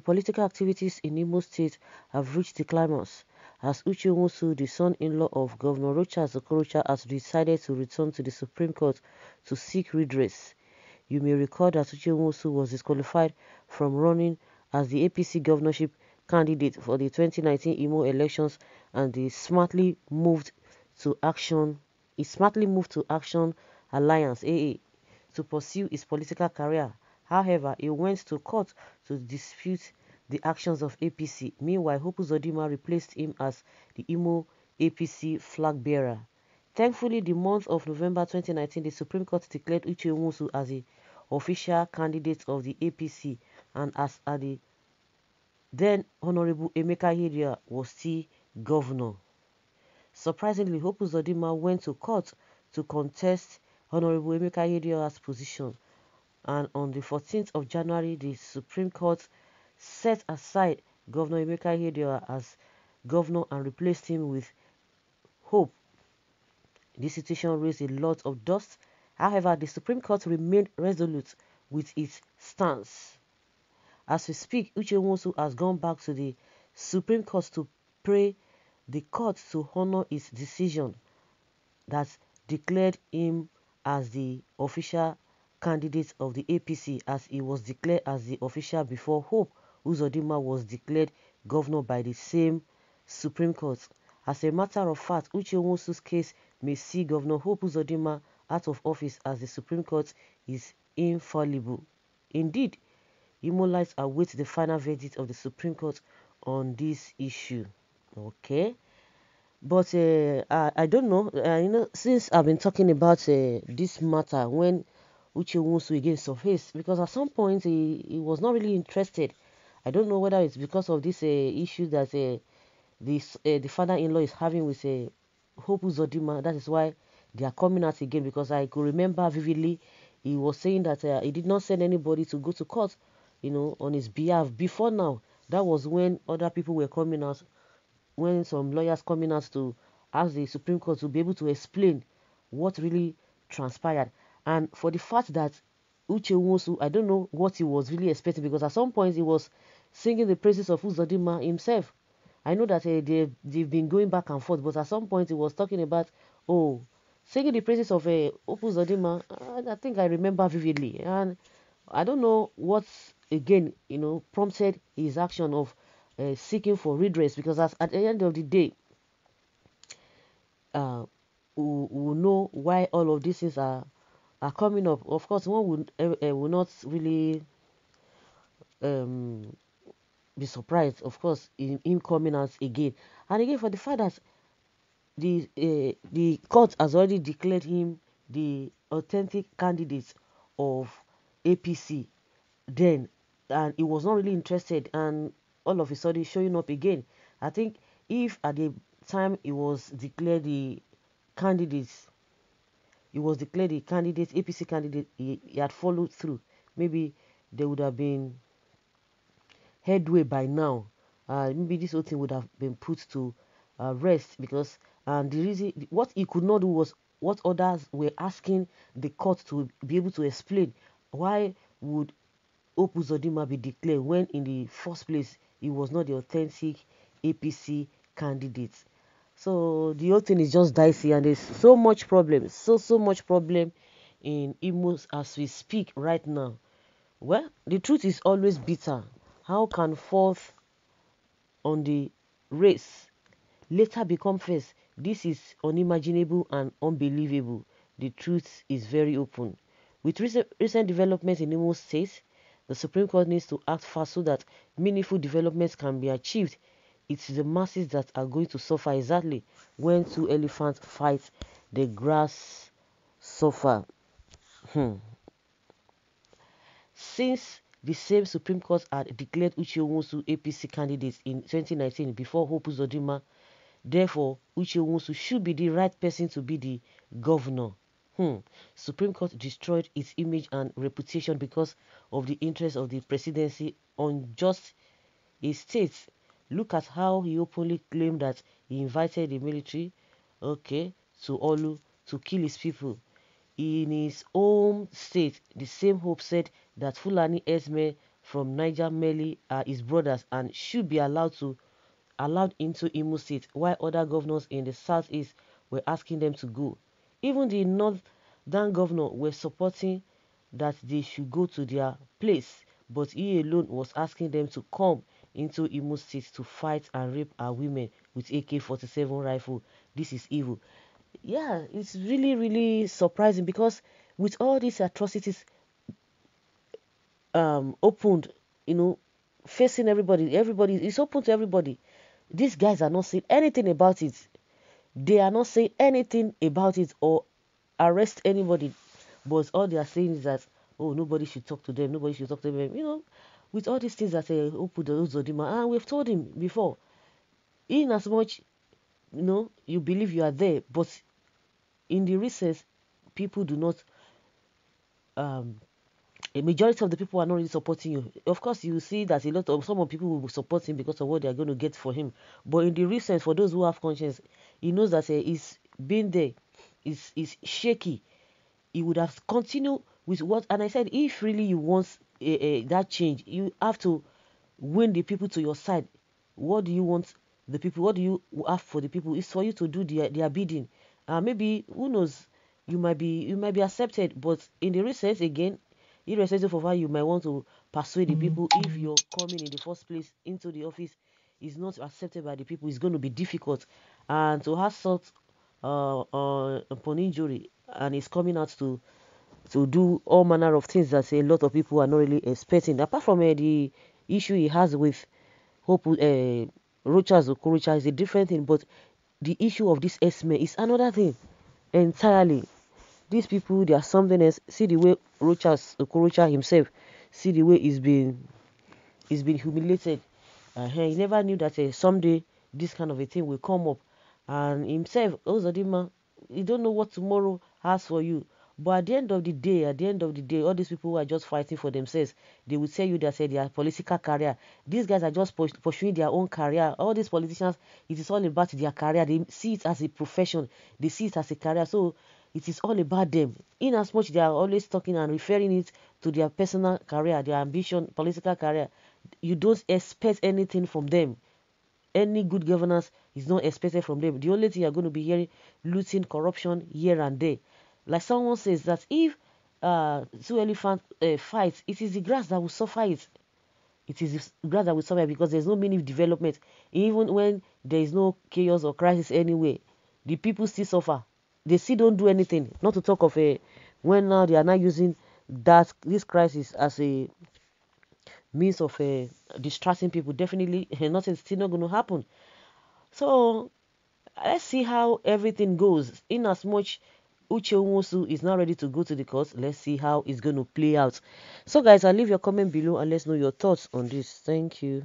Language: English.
political activities in Imo State have reached the climax as Uche Nwosu, the son-in-law of Governor Rochas Okorocha, has decided to return to the Supreme Court to seek redress. You may recall that Uche Nwosu was disqualified from running as the APC governorship candidate for the 2019 Imo elections, and he smartly moved to Action Alliance AA to pursue his political career. However, he went to court to dispute the actions of APC. Meanwhile, Uzodinma replaced him as the Imo APC flag bearer. Thankfully, the month of November 2019, the Supreme Court declared Uche Nwosu as the official candidate of the APC, and as the then Honorable Emeka Ihedioha was still governor. Surprisingly, Uzodinma went to court to contest Honorable Emeka Ihedioha's position, and on the 14th of January, the Supreme Court set aside Governor Emeka Ihedioha as governor and replaced him with Hope. This situation raised a lot of dust. However, the Supreme Court remained resolute with its stance. As we speak, Uche Nwosu has gone back to the Supreme Court to pray the court to honor its decision that declared him as the official candidate of the APC, as he was declared as the official before Hope Uzodinma was declared governor by the same Supreme Court. As a matter of fact, Uche Nwosu's case may see Governor Hope Uzodinma out of office, as the Supreme Court is infallible. Indeed, Imolites await the final verdict of the Supreme Court on this issue. Okay, but I don't know. Since I've been talking about this matter, when Uche Nwosu again surfaced, because at some point he was not really interested. I don't know whether it's because of this issue that the father-in-law is having with Hope Uzodinma. That is why they are coming out again, because I could remember vividly he was saying that he did not send anybody to go to court, on his behalf. Before now, that was when other people were coming out, when some lawyers coming out to ask the Supreme Court to be able to explain what really transpired. And for the fact that Uche Nwosu, I don't know what he was really expecting, because at some point he was singing the praises of Uzodinma himself. I know that they've been going back and forth, but at some point he was talking about, singing the praises of Uzodinma. I think I remember vividly. And I don't know what, again, prompted his action of seeking for redress, because at the end of the day, we know why all of these things are coming up. Of course, one will not really be surprised, of course, in him coming out again. And again, for the fact that the court has already declared him the authentic candidate of APC then, and he was not really interested, and all of a sudden showing up again. I think if at the time he was declared the candidate, APC candidate, he had followed through, maybe there would have been headway by now. Maybe this whole thing would have been put to rest, because the reason what he could not do was what others were asking the court to be able to explain. Why would Hope Uzodinma be declared when in the first place he was not the authentic APC candidate? So the whole thing is just dicey, and there's so much problem, so much problem in Imo as we speak right now. Well, the truth is always bitter. How can fourth on the race later become first? This is unimaginable and unbelievable. The truth is very open. With recent developments in Imo State, the Supreme Court needs to act fast so that meaningful developments can be achieved. It's the masses that are going to suffer, exactly when two elephants fight, the grass suffer. Since the same Supreme Court had declared Uche Nwosu APC candidate in 2019 before Hope Uzodinma, therefore Uche Nwosu should be the right person to be the governor. Supreme Court destroyed its image and reputation because of the interest of the presidency on just a state. Look at how he openly claimed that he invited the military, to Olu to kill his people. In his home state, the same Hope said that Fulani herdsmen from Niger merely are his brothers and should be allowed into Imo State, while other governors in the southeast were asking them to go. Even the northern governor were supporting that they should go to their place, but he alone was asking them to come into Imo State to fight and rape our women with AK-47 rifle. This is evil. Yeah, it's really, really surprising because with all these atrocities opened, you know, facing everybody is open to everybody. These guys are not saying anything about it. They are not saying anything about it or arrest anybody. But all they are saying is that, oh, nobody should talk to them. Nobody should talk to them. You know, with all these things that open the Uzodinma, and we've told him before, in as much, you believe you are there, but in the recess, people do not um a majority of the people are not really supporting you. Of course, you see that some of people will support him because of what they are going to get for him. But in the recent, for those who have conscience, he knows that he's been there, is shaky. He would have continued with what. And I said, if really you want that change, you have to win the people to your side. What do you want the people? What do you have for the people? It's for you to do their bidding. Maybe who knows? You might be accepted, but in the recess again, irrespective of how you might want to persuade the people, if you're coming in the first place into the office is not accepted by the people, it's going to be difficult. And to have sort upon injury, and it's coming out to do all manner of things that a lot of people are not really expecting. Apart from the issue he has with Hope Rochas Okorocha is a different thing, but the issue of this Esme is another thing entirely. These people, they are something else. See the way Rochas Okorocha himself, see the way he's been humiliated. He never knew that someday this kind of a thing will come up. And himself, Uzodinma, you don't know what tomorrow has for you. But at the end of the day, all these people who are just fighting for themselves, they will tell you that their political career. These guys are just pursuing their own career. All these politicians, it is all about their career. They see it as a profession. They see it as a career. So it is all about them. In as much they are always talking and referring it to their personal career, their ambition, political career, you don't expect anything from them. Any good governance is not expected from them. The only thing you're going to be hearing, looting, corruption here and there. Like someone says that if two elephants fight, it is the grass that will suffer it. It is the grass that will suffer because there's no meaning development. Even when there is no chaos or crisis anyway, the people still suffer. They still don't do anything. Not to talk of when now they are now using this crisis as a means of distracting people. Definitely, nothing's still not going to happen. So let's see how everything goes. In as much Uche Nwosu is now ready to go to the court, let's see how it's going to play out. So guys, I'll leave your comment below and let's know your thoughts on this. Thank you.